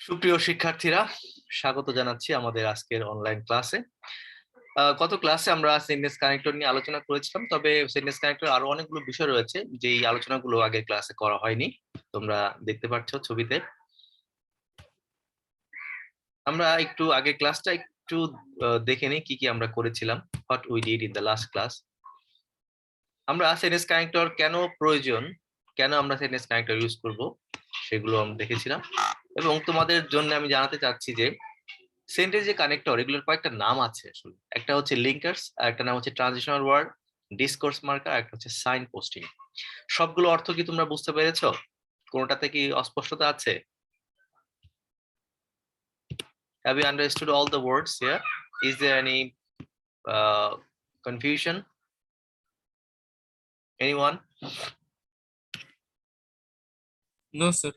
সুপ্রিয় শিক্ষার্থীরা, স্বাগত জানাচ্ছি আমাদের আজকের অনলাইন ক্লাসে। গত ক্লাসে আমরা সেন্টেন্স কানেক্টর নিয়ে আলোচনা করেছিলাম, তবে সেন্টেন্স কানেক্টর আরো অনেকগুলো বিষয় রয়েছে যে এই আলোচনাগুলো আগে ক্লাসে করা হয়নি। তোমরা দেখতে পাচ্ছ ছবিতে। আমরা একটু আগে ক্লাসটা একটু দেখে নিই কি কি আমরা করেছিলাম, what we did in the last class. আমরা সেন্টেন্স কানেক্টর কেন প্রয়োজন, কেন আমরা সেন্টেন্স কানেক্টর ইউজ করব সেগুলো আমরা দেখেছিলাম। এবং তোমাদের জন্য আমি জানাতে চাচ্ছি যে সেন্টেন্স যে কানেক্টর, এগুলোর কয়েকটা নাম আছে আসলে। একটা হচ্ছে লিঙ্কার্স, আর একটা নাম হচ্ছে ট্রানজিশনাল ওয়ার্ড, ডিসকোর্স মার্কার, একটা হচ্ছে সাইন পোস্টিং। সবগুলো অর্থ কি তোমরা বুঝতে পেরেছো? কোনটাতে কি অস্পষ্টতা আছে? Have you understood all the words here? Is there any confusion? Anyone? No sir.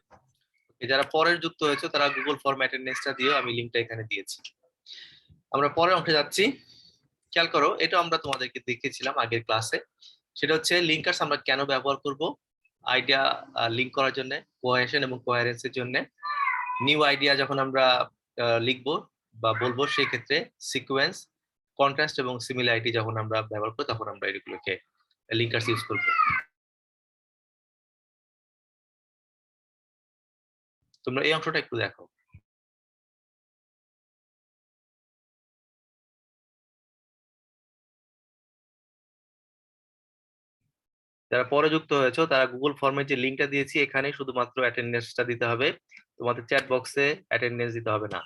যারা পরের যুক্ত হয়েছে তারা গুগল ফর্ম অ্যাটেন্ডেন্সটা দিও, আমি লিংকটা এখানে দিয়েছি। আমরা পরের অংশে যাচ্ছি। খেয়াল করো, এটা আমরা তোমাদেরকে দেখিয়েছিলাম আগের ক্লাসে। সেটা হচ্ছে লিঙ্কার্স আমরা কেন ব্যবহার করব, আইডিয়া লিংক করার জন্য, কোহেশন এবং কোহেরেন্সের জন্য। নিউ আইডিয়া যখন আমরা লিখবো বা বলবো সেই ক্ষেত্রে সিকোয়েন্স, কন্ট্রাস্ট এবং সিমিলারিটি যখন আমরা ব্যবহার করি তখন আমরা এগুলোকে লিঙ্কার্স ইউজ করব। তোমরা এই অংশটা একটু দেখো। যারা পরে যুক্ত হয়েছো তারা গুগল ফর্মের যে লিঙ্কটা দিয়েছি এখানে শুধুমাত্র অ্যাটেন্ডেন্সটা দিতে হবে, তোমাদের চ্যাট বক্সে অ্যাটেন্ডেন্স দিতে হবে না।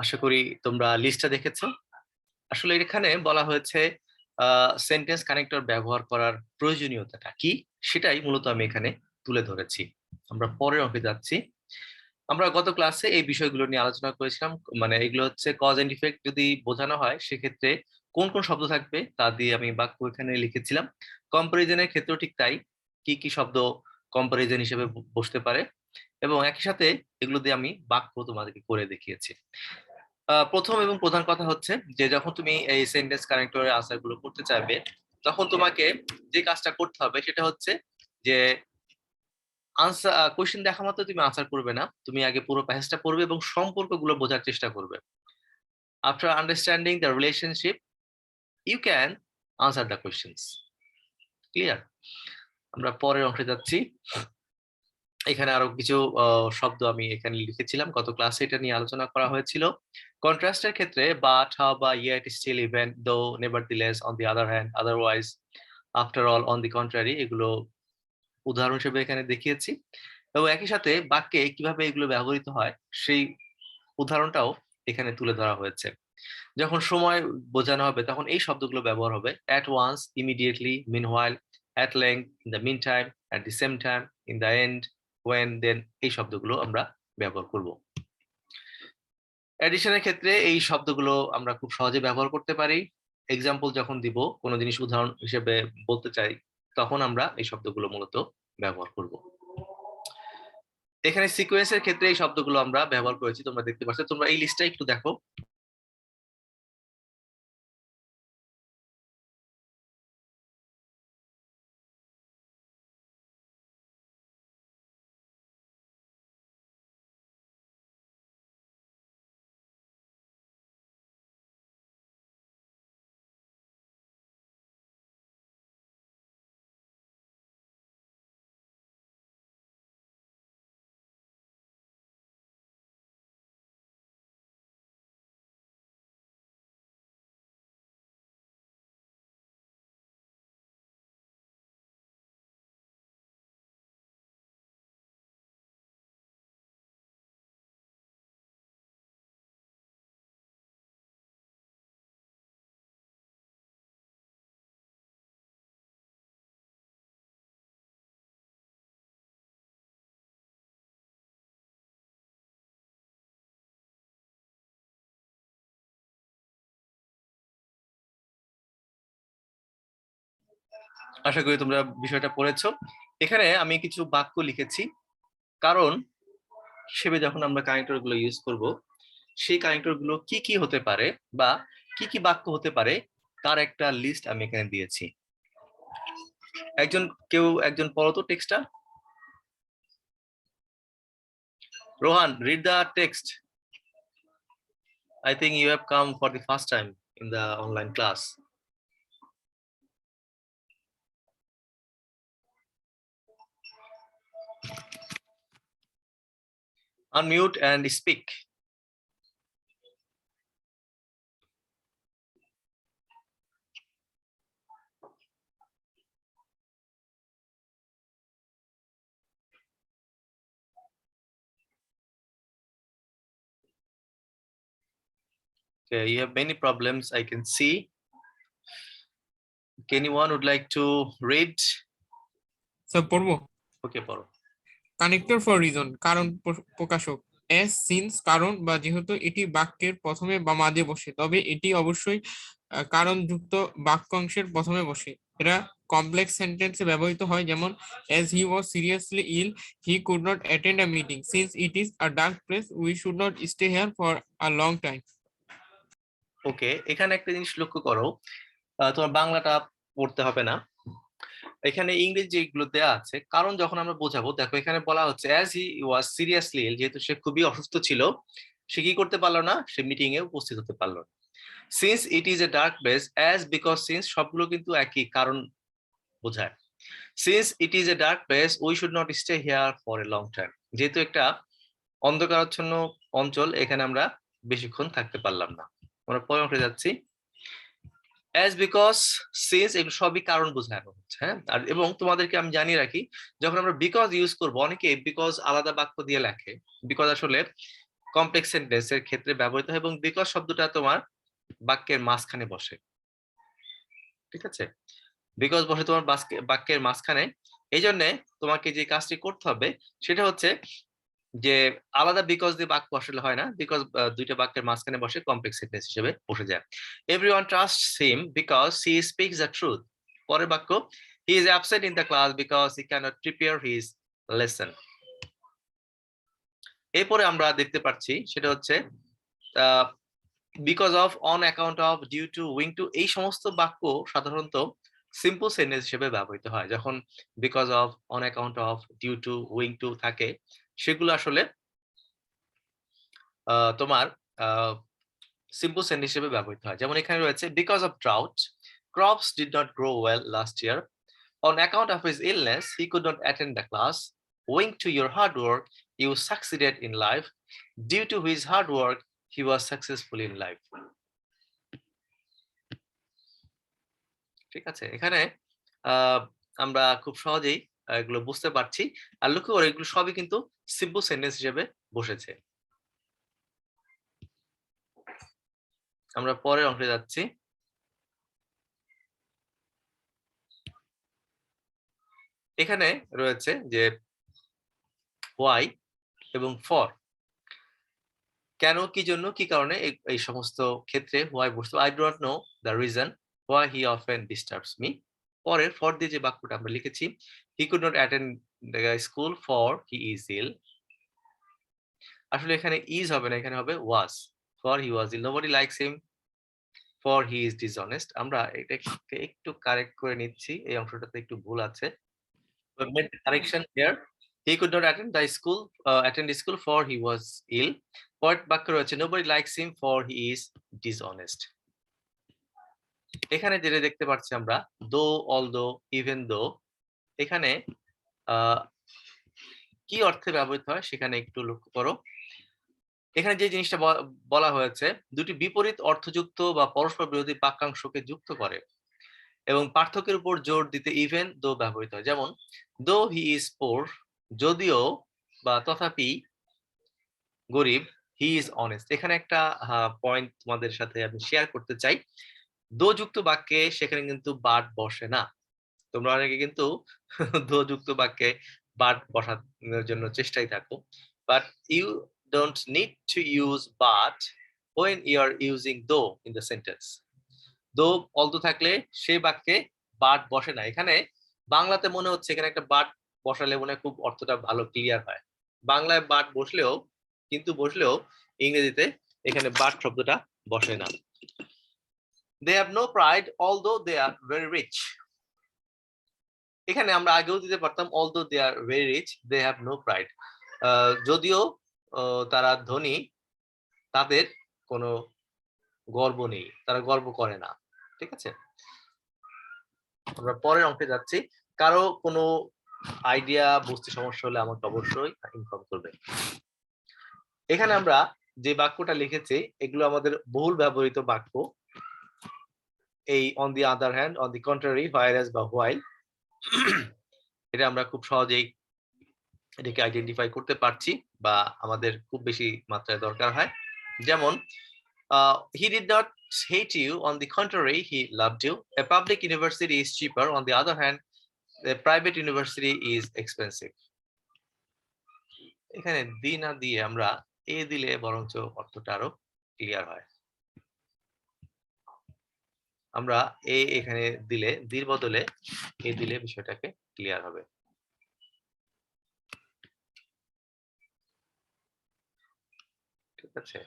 আশা করি তোমরা লিস্টটা দেখেছো। আসলে এখানে বলা হয়েছে সেন্টেন্স কানেক্টর ব্যবহার করার প্রয়োজনীয়তাটা কি, সেটাই মূলত আমি এখানে তুলে ধরেছি। আমরা পরের অঙ্কে যাচ্ছি। আমরা গত ক্লাসে এই বিষয়গুলো নিয়ে আলোচনা করেছিলাম, মানে এগুলো হচ্ছে কজ এন্ড ইফেক্ট যদি বোঝানো হয় সেক্ষেত্রে কোন কোন শব্দ থাকবে তা দিয়ে আমি বাক্য এখানে লিখেছিলাম। কম্পারিজনের ক্ষেত্রেও ঠিক তাই, কি কি শব্দ কম্পারিজন হিসেবে বসতে পারে, এবং একই সাথে এগুলো দিয়ে আমি বাক্য তোমাদেরকে করে দেখিয়েছি। প্রথম এবং প্রধান কথা হচ্ছে যে যখন তুমি এই সেন্টেন্স কানেক্টরের আনসার গুলো করতে চাইবে তখন তোমাকে যে কাজটা করতে হবে সেটা হচ্ছে যে আনসার কোশ্চেন দেখা মাত্র তুমি আনসার করবে না, তুমি আগে পুরো প্যাসেজটা পড়বে এবং সম্পর্কগুলো বোঝার চেষ্টা করবে। After understanding the relationship you can answer the questions. Clear? আমরা পরের অংশে যাচ্ছি। এখানে আরো কিছু শব্দ আমি এখানে লিখেছিলাম, গত ক্লাসে এটা নিয়ে আলোচনা করা হয়েছিল। কন্ট্রাস্টের ক্ষেত্রে বাট, হাউ বা ইয়েট, স্টিল, ইভেন, দো, নেভারদিলেস, on the other hand, otherwise, after all, on the contrary, এগুলো উদাহরণ হিসেবে এখানে দেখিয়েছি। এবং একই সাথে বাক্যে কিভাবে এগুলো ব্যবহৃত হয় সেই উদাহরণটাও এখানে তুলে ধরা হয়েছে। যখন সময় বোঝানো হবে তখন এই শব্দগুলো ব্যবহার হবে, at once, immediately, meanwhile, at length, in the mean time, at the same time, in the end, when, then, এই শব্দগুলো আমরা ব্যবহার করব। অ্যাডিশনের ক্ষেত্রে এই শব্দগুলো আমরা খুব সহজে ব্যবহার করতে পারি। এক্সাম্পল যখন দিব, কোনো জিনিস উদাহরণ হিসেবে বলতে চাই, তখন আমরা এই শব্দগুলো মূলত ব্যবহার করব। এখানে সিকোয়েন্সের ক্ষেত্রে এই শব্দগুলো আমরা ব্যবহার করেছি, তোমরা দেখতে পাচ্ছ। তোমরা এই লিস্টটা একটু দেখো। আশা করি তোমরা বিষয়টা পড়েছো। এখানে আমি কিছু বাক্য লিখেছি, কারণ হিসেবে যখন আমরা কানেক্টর গুলো ইউজ করব, সেই কানেক্টর গুলো কি কি হতে পারে বা কি কি বাক্য হতে পারে তার একটা লিস্ট আমি এখানে দিয়েছি। একজন পড়ো তো টেক্সটটা। Rohan, read the text. I think you have come for the first time in the online class. Unmute and speak. Okay, you have many problems I can see. Anyone would like to read? Sir পড়বো। Okay, পড়ো। Connector for reason, কারণ প্রকাশক। S since, কারণ বা যেহেতু এটি বাক্যের প্রথমে বা মাঝে বসে, তবে এটি অবশ্যই কারণযুক্ত বাক্যাংশের প্রথমে বসে। এরা কমপ্লেক্স সেন্টেন্সে ব্যবহৃত হয়, যেমন as he was seriously ill he could not attend a meeting, since it is a dark place we should not stay here for a long time. ওকে, এখানে একটা জিনিস লক্ষ্য করো, তোমার বাংলাটা পড়তে হবে না, এখানে ইংরেজি যেগুলো দেওয়া আছে, কারণ যখন আমরা বোঝাবো, দেখো এখানে বলা হচ্ছে as he was seriously ill, যেহেতু সে খুবই অসুস্থ ছিল, সে কি করতে পারলো না, সে মিটিং এ উপস্থিত হতে পারলো না। Since it is a dark place, as, because, since সবগুলো কিন্তু একই কারণ বোঝায়। Since it is a dark place we should not stay here for a long time, যেহেতু একটা অন্ধকারাচ্ছন্ন অঞ্চল, এখানে আমরা বেশিক্ষণ থাকতে পারলাম না। আমরা পরে উঠে যাচ্ছি। অ্যাজ, বিকজ, সিন্স এগুলো সবই কারণ বোঝানো হচ্ছে, হ্যাঁ। আর এবং তোমাদেরকে আমি জানিয়ে রাখি, যখন আমরা বিকজ ইউজ করবো, অনেকে বিকজ আলাদা বাক্য দিয়ে লেখে, বিকজ আসলে কমপ্লেক্স সেন্টেন্সের ক্ষেত্রে ব্যবহৃত হয় এবং বিকজ শব্দটা তোমার বাক্যের মাঝখানে বসে, ঠিক আছে। বিকজ বসে তোমার বাক্যের মাঝখানে, এই জন্য তোমাকে যে কাজটি করতে হবে সেটা হচ্ছে যে আলাদা বিকজ দিয়ে বাক্য আসলে হয় না, বিকজ দুইটা বাক্যের মাঝখানে বসে কমপ্লেক্স সেন্টেন্স হিসেবে বসে যায়। Everyone trusts him because he speaks the truth. পরের বাক্য, he is absent in the class because he cannot prepare his lesson. এরপরে আমরা দেখতে পাচ্ছি সেটা হচ্ছে because of, on account of, due to, owing to, এই সমস্ত বাক্য সাধারণত সিম্পল সেন্টেন্স হিসেবে ব্যবহৃত হয়। যখন because of, on account of, due to, owing to থাকে, সেগুলো আসলে তোমার সিম্পল সেন্টেন্স হিসেবে ব্যবহৃত হয়। যেমন এখানে রয়েছে because of drought crops did not grow well last year, on account of his illness he could not attend the class, owing to your hard work you succeeded in life, due to whose hard work he was successful in life. ঠিক আছে, এখানে আমরা খুব সহজেই এগুলো বুঝতে পারছি। আর লক্ষ্য করে এগুলো সবই কিন্তু সিম্পল সেন্টেন্স হিসেবে বসেছে। আমরা পরের অংশে যাচ্ছি। এখানে রয়েছে যে হোয়াই এবং ফর, কেন, কি জন্য, কি কারণে, এই সমস্ত ক্ষেত্রে হোয়াই বসতো। I do not know the reason why he often disturbs me. পরের ফর দিয়ে যে বাক্যটা আমরা লিখেছি, he could not attend the school for he is ill, আসলে এখানে ইজ হবে না, এখানে হবে was, for he was ill, nobody likes him for he is dishonest. আমরা এটাকে একটু কারেক্ট করে নিচ্ছি, এই অংশটাতে একটু ভুল আছে। Correction here, he could not attend school for he was ill. পরের বাক্য রয়েছে nobody likes him for he is dishonest. এখানে যেটা দেখতে পাচ্ছি আমরা, দো, অলদো, ইভেন দো, এখানে কি অর্থে ব্যবহৃত হয় সেখানে একটু লক্ষ্য করো। এখানে যে জিনিসটা বলা হয়েছে, দুটি বিপরীত অর্থযুক্ত বা পরস্পর বিরোধী বাক্যাংশকে যুক্ত করে এবং পার্থক্যের উপর জোর দিতে ইভেন দো ব্যবহৃত হয়। যেমন দো হি ইজ পোর, যদিও বা তথাপি গরিব, হি ইজ অনেস্ট। এখানে একটা পয়েন্ট তোমাদের সাথে আমি শেয়ার করতে চাই, দো যুক্ত বাক্যে সেখানে কিন্তু বাট বসে না। তোমরা অনেকে কিন্তু দো যুক্ত বাক্যে বাট বসানোর জন্য চেষ্টাই থাকো, but you don't need to use but when you are using though in the sentence. though although থাকলে সেই বাক্যে বাট বসে না। এখানে বাংলাতে মনে হচ্ছে এখানে একটা বাট বসালে মনে হয় খুব অর্থটা ভালো ক্লিয়ার হয়। বাংলায় বাট বসলেও ইংরেজিতে এখানে বাট শব্দটা বসে না। They have no pride although they are very rich. এখানে আমরা আগেও দিতে পারতাম although they are very rich they have no pride. যদিও তারা ধনী, তাদের কোনো গর্ব নেই, তারা গর্ব করে না। ঠিক আছে, আমরা পরের অঙ্কে যাচ্ছি। কারো কোনো আইডিয়া বুঝতে সমস্যা হলে আমাকে অবশ্যই ইনফর্ম করবে। এখানে আমরা যে বাক্যটা লিখেছি এগুলো আমাদের বহুল ব্যবহৃত বাক্য। এই on the other hand, on the contrary, whereas বা হোয়াইল, এটা আমরা খুব সহজেই এটাকে আইডেন্টিফাই করতে পারছি বা আমাদের খুব বেশি মাত্রায় দরকার হয়। যেমন he did not hate you, on the contrary he loved you. A public university is cheaper, on the other hand a private university is expensive. এখানে দি না দিয়ে আমরা এ দিলে বরঞ্চ অর্থটা আরো ক্লিয়ার হয়। আমরা এখানে দিলে, দির বদলে এ দিলে বিষয়টাকে ক্লিয়ার হবে। ঠিক আছে,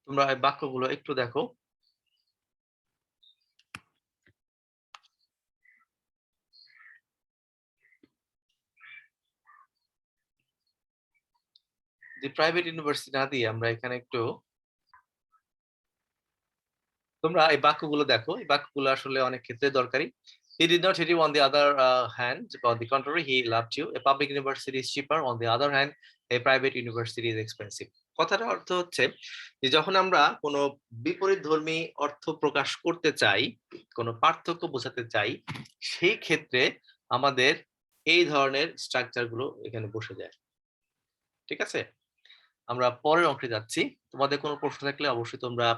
তোমরা এই বাক্যগুলো একটু দেখো। যে প্রাইভেট ইউনিভার্সিটি না দিয়ে আমরা এখানে একটু, তোমরা এই বাক্যগুলো দেখো, এই বাক্যগুলো আসলে অনেক ক্ষেত্রে দরকারি। He did not hate you, on the other hand, on the contrary he loved you. A public university is cheaper, on the other hand a private university is expensive. কথাটার অর্থ হচ্ছে যে যখন আমরা কোনো বিপরীতধর্মী অর্থ প্রকাশ করতে চাই, কোনো পার্থক্য বোঝাতে চাই, সেই ক্ষেত্রে আমাদের এই ধরনের স্ট্রাকচার গুলো এখানে বসে যায়। ঠিক আছে, আমরা পরের অংশে যাচ্ছি। তোমাদের কোনো প্রশ্ন থাকলে অবশ্যই তোমরা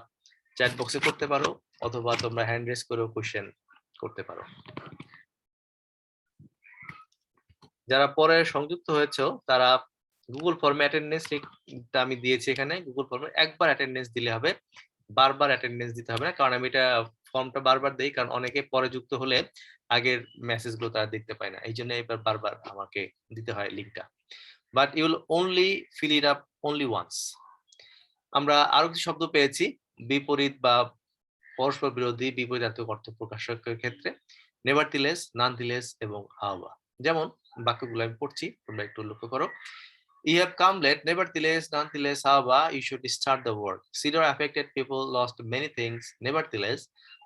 চ্যাট বক্সে করতে পারো অথবা তোমরা হ্যান্ড রেজ করেও কোশ্চেন করতে পারো। যারা পরে সংযুক্ত হয়েছে তারা গুগল ফর্মে অ্যাটেন্ডেন্সটা আমি দিয়েছি, এখানে গুগল ফর্মে একবার অ্যাটেন্ডেন্স দিলে হবে, বারবার অ্যাটেন্ডেন্স দিতে হবে না, কারণ আমি এটা ফর্মটা বারবার দেই, কারণ অনেকে পরে যুক্ত হলে আগের মেসেজগুলো তারা দেখতে পায় না, এই জন্য এবার বারবার আমাকে দিতে হয় লিঙ্কটা। But you will only fill it up only once. আমরা আরো কিছু শব্দ পেয়েছি বিপরীত বা পরস্পর বিরোধী, বিপরীতার্থক অর্থ প্রকাশের ক্ষেত্রে নেভারথিলেস, নানথিলেস এবং হাওয়া। যেমন বাক্যগুলো আমি পড়ছি, তোমরা একটু লক্ষ্য করো। You have come late, nevertheless, nonetheless, however, you should start the work. Cedar affected people lost many things, nevertheless,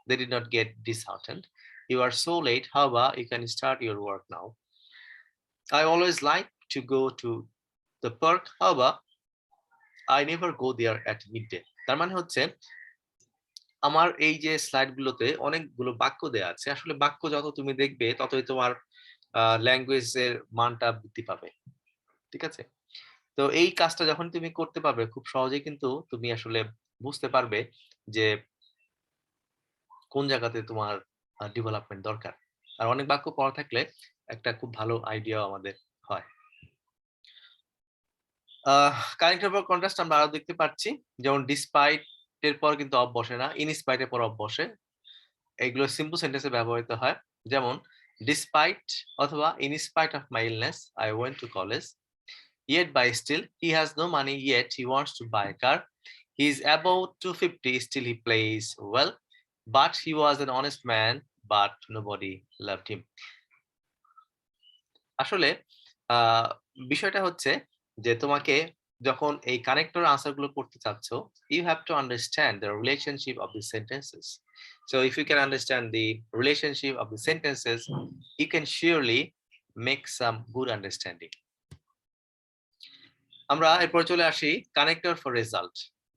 they did not get disheartened. You are so late, however, you can start your work now. I always like to go to the park, however, I never go there at midday. তার মানে হচ্ছে আমার এই যে slide গুলোতে অনেকগুলো বাক্য দেয়া আছে, আসলে বাক্য যত তুমি দেখবে ততই তোমার ল্যাঙ্গুয়েজের মানটা বৃদ্ধি পাবে। ঠিক আছে, তো এই কাজটা যখন তুমি করতে পারবে খুব সহজেই কিন্তু তুমি আসলে বুঝতে পারবে যে কোন জায়গাতে তোমার ডেভেলপমেন্ট দরকার। আর অনেক বাক্য পড়া থাকলে একটা খুব ভালো আইডিয়াও আমাদের হয়। কানেক্টেড বা কন্ট্রাস্ট আমরা আরো দেখতে পাচ্ছি, যেমন ডিসপাইট এর পর কিন্তু অফ বসে না, ইনস্পাইট এর পর অফ বসে। এগুলো সিম্পল সেন্টেন্সে ব্যবহৃত হয়, যেমন ডিসপাইট অথবা in spite of my illness I went to college, yet by still he has no money yet he wants to buy a car, he is about 250 still he plays well, but he was an honest man but nobody loved him. আসলে বিষয়টা হচ্ছে যে তোমাকে যখন এই connector answer গুলো করতে চাচ্ছ, you have to understand the relationship of the sentences. So if you can understand the relationship of the sentences, you can surely make some good understanding. আমরা এরপর চলে আসি কানেক্টর ফর রেজাল্ট।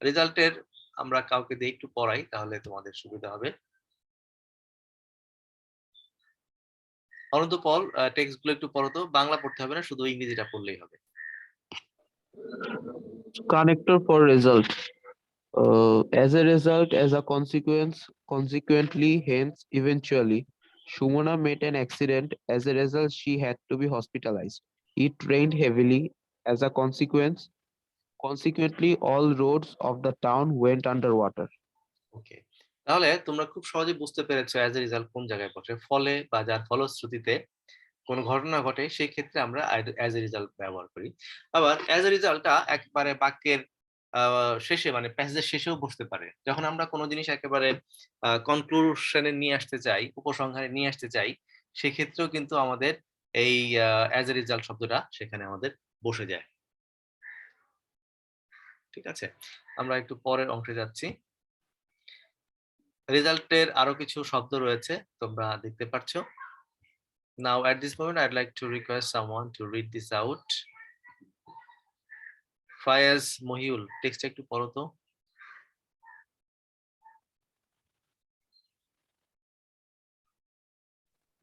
রেজাল্টের আমরা কাউকে দিয়ে একটু পড়াই, তাহলে তোমাদের সুবিধা হবে। অনন্ত পল, টেক্সট গুলো একটু পড়ো তো, বাংলা পড়তে হবে না, শুধু ইংরেজিটা পড়লেই হবে। Connector for result. As a result, as a consequence, consequently, hence, eventually. Shumona met an accident. As a result, she had to be hospitalized. It rained heavily. As a consequence, consequently, all roads of the town went underwater. ওকে, তাহলে তোমরা খুব সহজে বুঝতে পেরেছো as a result কোন জায়গায় বসে। ফলে বা যার ফলশ্রুতিতে কোনো ঘটনা ঘটে সেই ক্ষেত্রে আমরা অ্যাজ এ রেজাল্ট ব্যবহার করি। আবার অ্যাজ এ রেজাল্টটা একবারে বাক্যের শেষে মানে প্যাসেজের শেষেও বসতে পারে। যখন আমরা কোনো জিনিস একেবারে কনক্লুশনে নিয়ে আসতে চাই, উপসংহারে নিয়ে আসতে চাই, সেক্ষেত্রেও কিন্তু আমাদের এই অ্যাজ এ রেজাল্ট শব্দটা সেখানে আমাদের বসে যায়। ঠিক আছে, আমরা একটু পরের অংশে যাচ্ছি। রেজাল্টের আরো কিছু শব্দ রয়েছে, তোমরা দেখতে পাচ্ছো। Now at this moment I'd like to request someone to read this out. Fayaz Mohiul, text একটু পড়ো তো।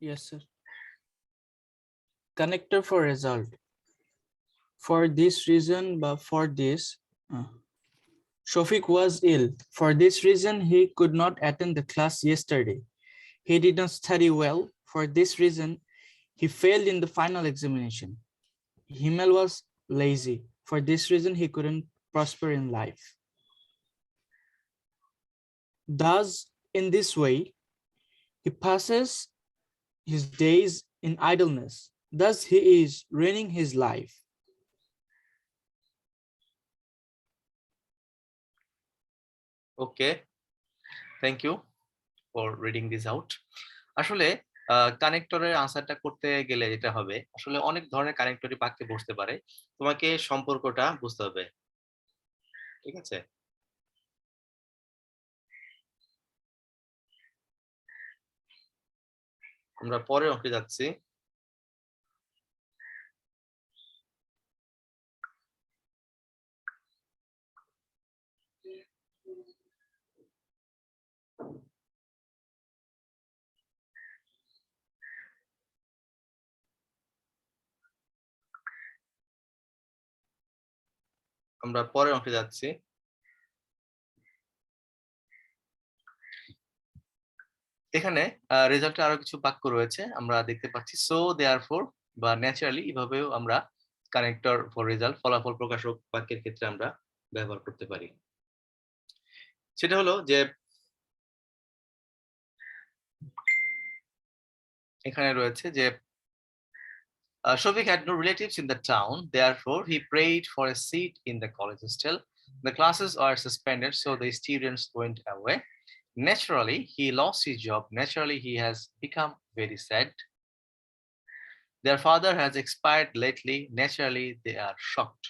Yes, sir. Connector for result. For this reason, but for this, Shofik was ill. For this reason, he could not attend the class yesterday. He did not study well. For this reason, he failed in the final examination. Himal was lazy. For this reason, he couldn't prosper in life. Thus, in this way, he passes his days in idleness. Thus, he is ruining his life. Okay, thank you for reading this out. আসলে কানেক্টরের আনসারটা করতে গেলে যেটা হবে, আসলে অনেক ধরনের কানেক্টরই বাক্যে বসতে পারে। তোমাকে সম্পর্কটা বুঝতে হবে। ঠিক আছে, আমরা পরের অংশে যাচ্ছি। আমরা পরের অংশে যাচ্ছি। এখানে রেজাল্টে আরো কিছু বাক্য রয়েছে, আমরা দেখতে পাচ্ছি। সো দেয়ারফর বা ন্যাচারালি, এভাবেও আমরা কানেক্টর ফর রেজাল্ট, ফলাফল প্রকাশক বাক্যের ক্ষেত্রে আমরা ব্যবহার করতে পারি। সেটা হলো যে এখানে রয়েছে যে Shofik had no relatives in the town, therefore he prayed for a seat in the college hostel. The classes are suspended, so the students went away. Naturally, he lost his job. Naturally, he has become very sad. Their father has expired lately. Naturally, they are shocked.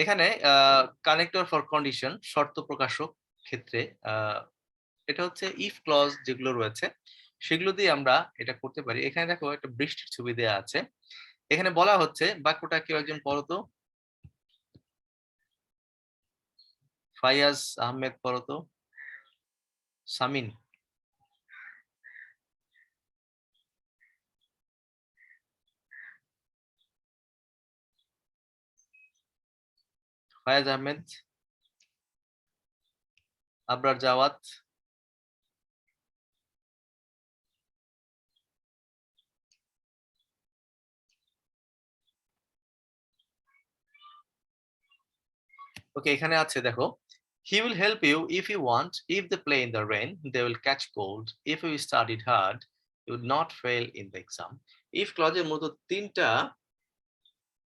এখানে connector for condition, শর্ত প্রকাশক ক্ষেত্রে এটা হচ্ছে if clause যেগুলো রয়েছে সেগুলো দিয়ে আমরা এটা করতে পারি। এখানে দেখো একটা বৃষ্টির ছবি দেয়া আছে। এখানে বলা হচ্ছে, বাক্যটা কেউ একজন পড়ো তো। ফাইয়াজ আহমেদ পড়ো তো। সামিন। ফায়াজ আহমেদ, আবরার জাওয়াত। ওকে, এখানে আছে দেখো, he will help you if you want. If they play in the rain, they will catch cold. If you studied hard, you would not fail in the exam. if ক্লজের মতো তিনটা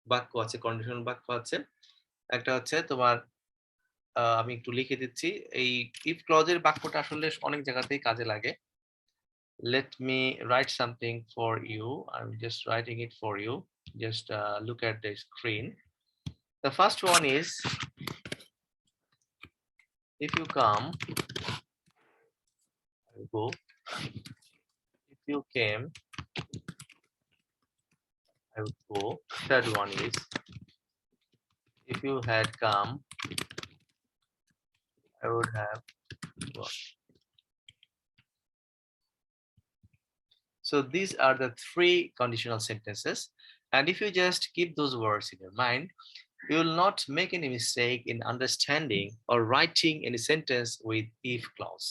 বাক্য আছে, কন্ডিশনাল বাক্য আছে। একটা হচ্ছে তোমার আমি একটু লিখে দিচ্ছি। এই ইফ ক্লজের বাক্যটা আসলে অনেক জায়গাতেই কাজে লাগে। Let me write something for you. I'm just writing it for you. Just look at the screen. The first one is, if you come, I will go. If you came, I would go. Third one is, if you had come, I would have gone. So these are the three conditional sentences. And if you just keep those words in your mind, you will not make any mistake in understanding or writing any sentence with if clause.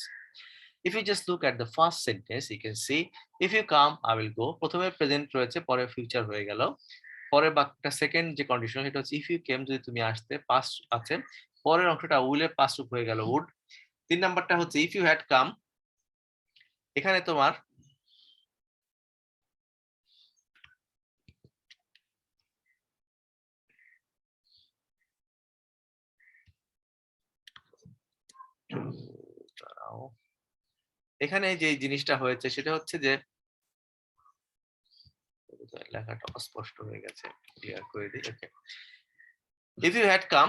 If you just look at the first sentence, you can see if you come I will go, প্রথমে present রয়েছে, পরে future হয়ে গেল। পরের বাক্যটা second যে condition সেটা হচ্ছে ইফ ইউ কেম, যদি তুমি আসতে, পাস্ট আছে, পরের অংশটা উইলের পাস্ট রূপ হয়ে গেল উড। 3 নাম্বারটা হচ্ছে ইফ ইউ হ্যাড কাম, এখানে তোমার এখানে যে জিনিসটা হয়েছে সেটা হচ্ছে যে লেখাটা অস্পষ্ট হয়ে গেছে, ক্লিয়ার করে দিই। ওকে, ইফ ইউ হ্যাড কাম,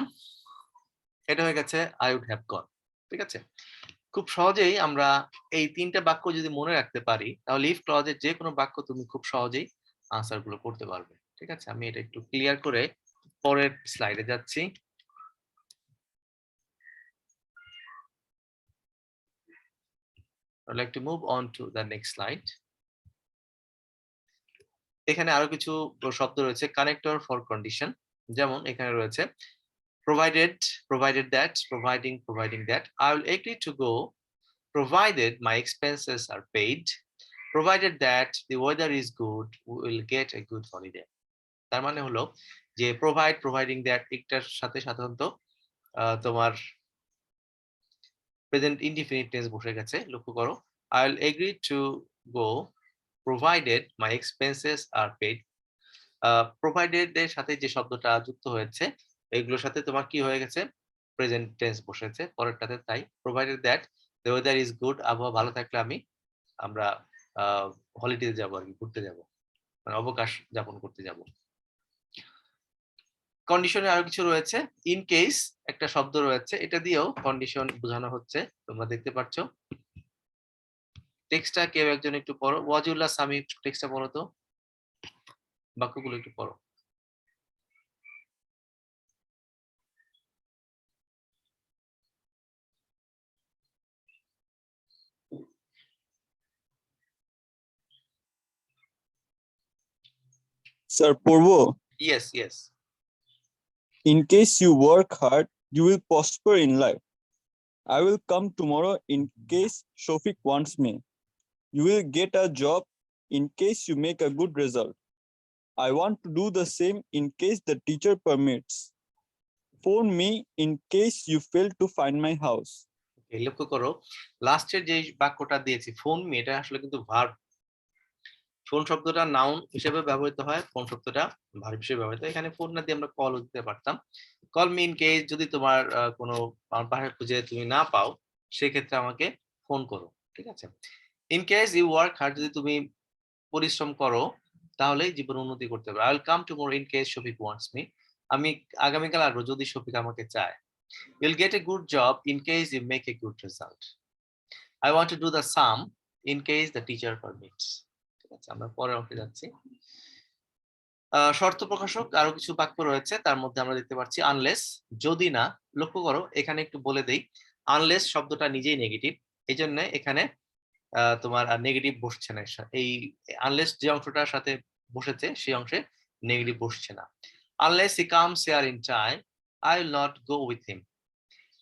এটা হয়ে গেছে আই উড হ্যাভ গন। ঠিক আছে, খুব সহজেই আমরা এই 3টে বাক্য যদি মনে রাখতে পারি, তাহলে ইফ ক্লজের যে কোনো বাক্য তুমি খুব সহজেই আনসার গুলো করতে পারবে। ঠিক আছে, আমি এটা একটু ক্লিয়ার করে পরের স্লাইডে যাচ্ছি। I'd like to move on to the next slide. এখানে আরো কিছু শব্দ রয়েছে কানেক্টর ফর কন্ডিশন, যেমন এখানে রয়েছে provided that, providing that, I will agree to go provided my expenses are paid, provided that the weather is good, we will get a good holiday. তার মানে হলো যে providing that একটার সাথে সাধারণত তোমার প্রেজেন্ট ইনডিফিনিট টেন্স বসে গেছে, লক্ষ্য করো। I will agree to go provided my expenses are paid. provided এর সাথে যে শব্দটা যুক্ত হয়েছে এগুলোর সাথে তোমার কি হয়ে গেছে, প্রেজেন্ট টেন্স বসেছে পরেরটাতে। তাই provided that the weather is good, আবহাওয়া ভালো থাকলে আমরা হলিডে যাব, আর কি ঘুরতে যাব, মানে অবকাশ যাপন করতে যাব। কন্ডিশনে আরো কিছু রয়েছে, ইন কেস একটা শব্দ রয়েছে, এটা দিয়েও কন্ডিশন বোঝানো হচ্ছে, তোমরা দেখতে পাচ্ছ। টেক্সটটা কেউ একজন একটু পড়ো, ওয়াজিউল্লাহ সামি, টেক্সটটা পড়ো তো, বাক্যগুলো একটু পড়ো। Sir Purvo, yes yes, in case you work hard, you will prosper in life. I will come tomorrow in case Shofik wants me. You will get a job in case you make a good result. I want to do the same in case the teacher permits. Phone me in case you fail to find my house. লক্ষ্য করো লাস্টের যে বাক্যটা দিয়েছি phone me, এটা আসলে কিন্তু verb. Phone শব্দটা নাউন হিসেবে ব্যবহৃত হয়, ফোন শব্দটা ভার্ব হিসেবে ব্যবহৃত হয়। এখানে ফোন না দিয়ে আমরা কল দিতে পারতাম। কল মি ইন কেস, যদি তোমার কোনো পাহাড় খুঁজে তুমি না পাও সেক্ষেত্রে আমাকে ফোন করো। ঠিক আছে, in case you work hard, যদি তুমি পরিশ্রম করো তাহলে জীবন উন্নতি করতে পারবে। I will come tomorrow in case Shafiq wants me, আমি আগামীকাল আসবো যদি শফিক আমাকে চায়। You'll get a good job in case you make a good result. I want to do the sum in case the teacher permits. ঠিক আছে, আমরা পরের অংশে যাচ্ছি। শর্ত প্রকাশক আরো কিছু বাক্য রয়েছে, তার মধ্যে আমরা দেখতে পাচ্ছি আনলেস, যদি না। লক্ষ্য করো এখানে একটু বলে দেই, আনলেস শব্দটা নিজেই নেগেটিভ, এই জন্য এখানে তোমার নেগেটিভ বসছে না। এই আনলেস যে অংশটার সাথে বসেছে সেই অংশে নেগেটিভ বসছে না। Unless he comes here in time, I will not go with him.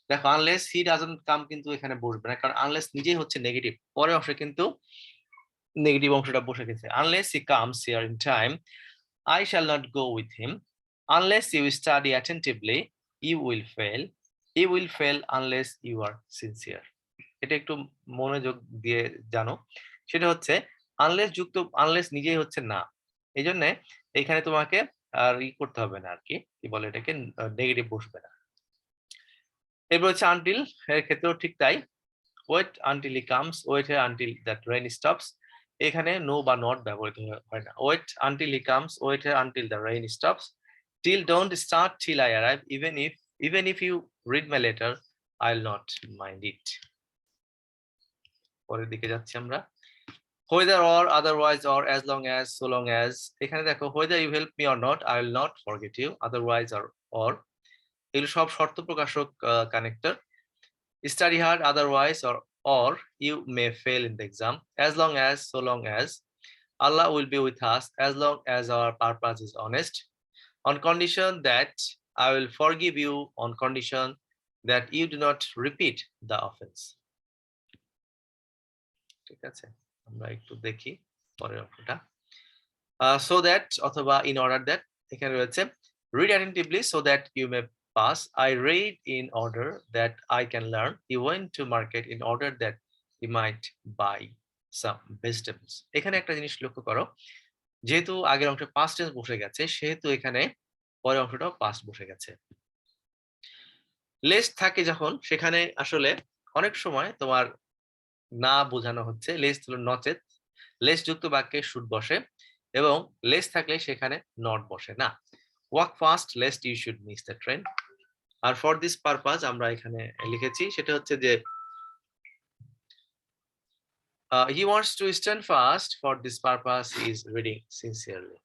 দেখো আনলেস হি ডাজন্ট কাম কিন্তু এখানে বসবে না, কারণ আনলেস নিজেই হচ্ছে নেগেটিভ, পরের অংশে কিন্তু নেগেটিভ অংশটা বসে গেছে। Unless he comes here in time, I shall not go with him. Unless you study attentively, you will fail. You will fail unless you are sincere. এটা একটু মনোযোগ দিয়ে জানো, সেটা হচ্ছে আনলেস যুক্ত, আনলেস নিজেই হচ্ছে না, এই জন্য এখানে তোমাকে আর ই করতে হবে না, আর কি বলে এটাকে, নেগেটিভ বসবে না। এরপর হচ্ছে আনটিল, এর ক্ষেত্রেও ঠিক তাই, wait until he comes, wait until that rain stops, এখানে নো বা নট ব্যবহৃত হয় না। Wait until he comes, wait until the rain stops, till don't start till I arrive, even if you read my letter I will not mind it. পরের দিকে যাচ্ছি আমরা, whether or otherwise or as long as so long as, এখানে দেখো whether you help me or not I will not forget you, otherwise or এগুলো সব শর্ত প্রকাশক connector. study hard, otherwise or you may fail in the exam, as long as so long as, Allah will be with us as long as our purpose is honest, on condition that I will forgive you, on condition that you do not repeat the offense. ঠিক আছে, আমরা একটু দেখি পরের অংশটা। So that অথবা in order that এখানে রয়েছে read attentively so that you may pass. I read in order that I can learn. He went to market in order that he might buy some vegetables. এখানে একটা জিনিস লক্ষ্য করো, যেহেতু আগের অংশে past tense বসে গেছে সেহেতু এখানে পরের অংশটাও past বসে গেছে। লেস থাকে যখন সেখানে আসলে অনেক সময় তোমার না বোঝানো হচ্ছে, লেস হলো নচেত, লেস যুক্ত বাক্যে শুড বসে এবং লেস থাকলে সেখানে নট বসে না। Walk fast lest you should miss the train. আর ফর দিস পারপাস আমরা এখানে লিখেছি সেটা হচ্ছে যে he wants to stand fast, for this purpose he is reading sincerely.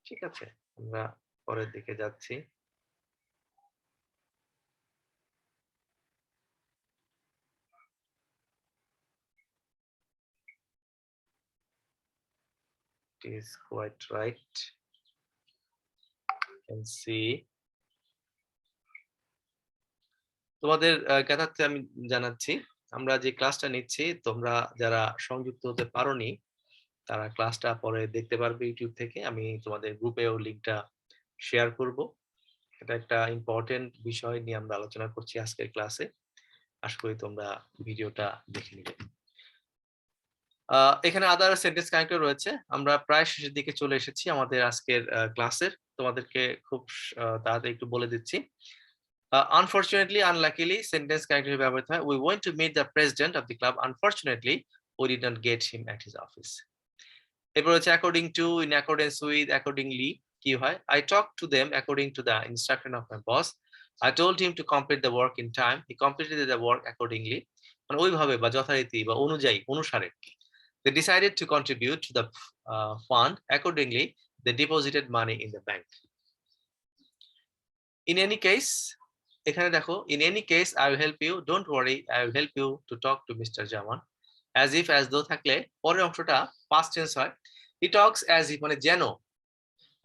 ঠিক আছে, আমরা পরের দিকে যাচ্ছি। It is quite right. You can see তোমাদের জ্ঞাতার্থে আমি জানাচ্ছি, আমরা যে ক্লাসটা নিচ্ছি তোমরা যারা সংযুক্ত হতে পারোনি তারা ক্লাসটা পরে দেখতে পারবে ইউটিউব থেকে। আমি তোমাদের গ্রুপেও লিংকটা শেয়ার করব। এটা একটা ইম্পর্টেন্ট বিষয় নিয়ে আমরা আলোচনা করছি আজকের ক্লাসে। আশা করি তোমরা ভিডিওটা দেখে নিবে। এখানে আদার সেন্টেন্স কানেক্টর রয়েছে। আমরা প্রায় শেষের দিকে চলে এসেছি আমাদের আজকের ক্লাসের। তোমাদেরকে খুব তাড়াতাড়ি একটু বলে দিচ্ছি। Unfortunately, unluckily, sentence connector ব্যবহৃত হয়। We went to meet the president of the club. Unfortunately, we did not get him at his office. এরপর হচ্ছে according to, in accordance with, accordingly কি হয়? I talked to them according to the instruction of my boss. I told him to complete the work in time. He completed the work accordingly. মানে ওইভাবে বা যথারীতি বা অনুযায়ী অনুসারে। They decided to contribute to the fund. Accordingly, they deposited money in the bank. In any case, এখানে দেখো, in any case I will help you, don't worry, I will help you to talk to Mr. Jaman. As if, as though থাকলে পরের অংশটা past tense হয়। He talks as if মানে যেন,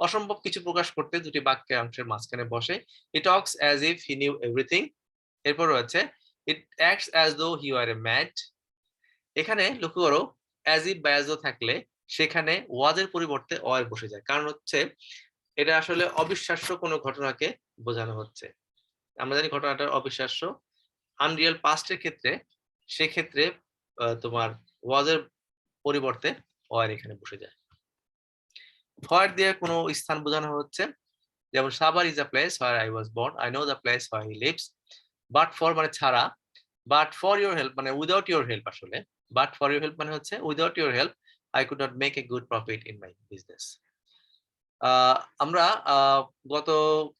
অসম্ভব কিছু প্রকাশ করতে দুটি বাক্যের অংশের মাঝখানে বসে। He talks as if he knew everything. এরপর রয়েছে it acts as though he were a mad. এখানে লক্ষ্য করো as if বা as though থাকলে সেখানে was এর পরিবর্তে or বসে যায়, কারণ হচ্ছে এটা আসলে অবিশ্বাস্য কোনো ঘটনাকে বোঝানো হচ্ছে। আমরা জানি ঘটনাটা অবিশ্বাস্য, আনরিয়াল পাস্টের ক্ষেত্রে সেক্ষেত্রে তোমার ওয়াজ এর পরিবর্তে ওয়ার এখানে বসে যায়। হোয়ার দিয়ে কোনো স্থান বোঝানো হচ্ছে, যেমন Savar is a place where I was born, I know the place where he lives. But for মানে ছাড়া, বাট ফর ইউর হেল্প মানে উইদাউট ইউর হেল্প, আসলে বাট ফর ইউর হেল্প মানে হচ্ছে without your help I could not make a good profit in my business. আমরা গত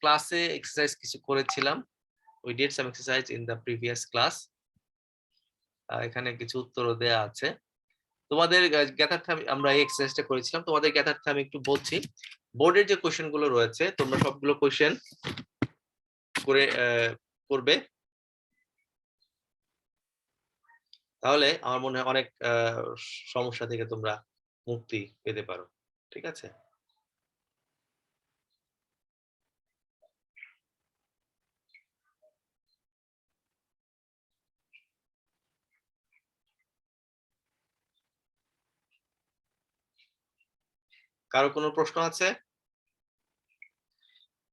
ক্লাসে exercise কিছু করেছিলাম। We did some exercise in the previous class. এখানে কিছু উত্তরও দেয়া আছে। তোমাদের জ্ঞাতার্থে আমরা এই এক্সারসাইজটা করেছিলাম। তোমাদের জ্ঞাতার্থে আমি একটু বলছি, বোর্ডের যে কোশ্চেন গুলো রয়েছে তোমরা সবগুলো কোশ্চেন করে করবে, তাহলে আমার মনে হয় অনেক সমস্যা থেকে তোমরা মুক্তি পেতে পারো। ঠিক আছে, কারো কোনো প্রশ্ন আছে?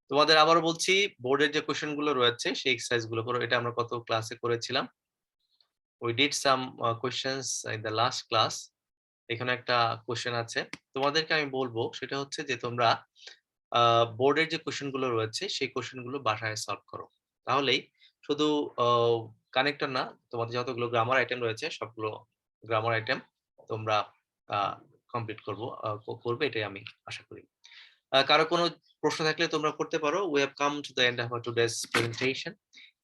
তোমাদের আবারও বলছি, বোর্ডের যে কোশ্চেন গুলো রয়েছে সেই এক্সারসাইজ গুলো করো। এটা আমরা কত ক্লাসে করেছিলাম। We did some questions in the last class. এখানে একটা কোশ্চেন আছে, তোমাদেরকে আমি বলবো সেটা হচ্ছে যে তোমরা বোর্ডের যে কোশ্চেন গুলো রয়েছে সেই কোশ্চেন গুলো বাসায় সলভ করো। তাহলেই শুধু কানেক্টর না, তোমাদের যতগুলো গ্রামার আইটেম রয়েছে সবগুলো গ্রামার আইটেম তোমরা কমপ্লিট করবে, এটাই আমি আশা করি। কারো কোনো প্রশ্ন থাকলে তোমরা করতে পারো। We have come to the end of our today's presentation.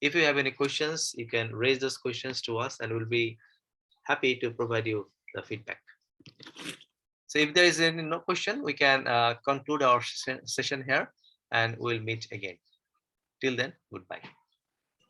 If you have any questions, you can raise those questions to us and we'll be happy to provide you the feedback. So if there is any no question, we can conclude our session here and we'll meet again. Till then, goodbye.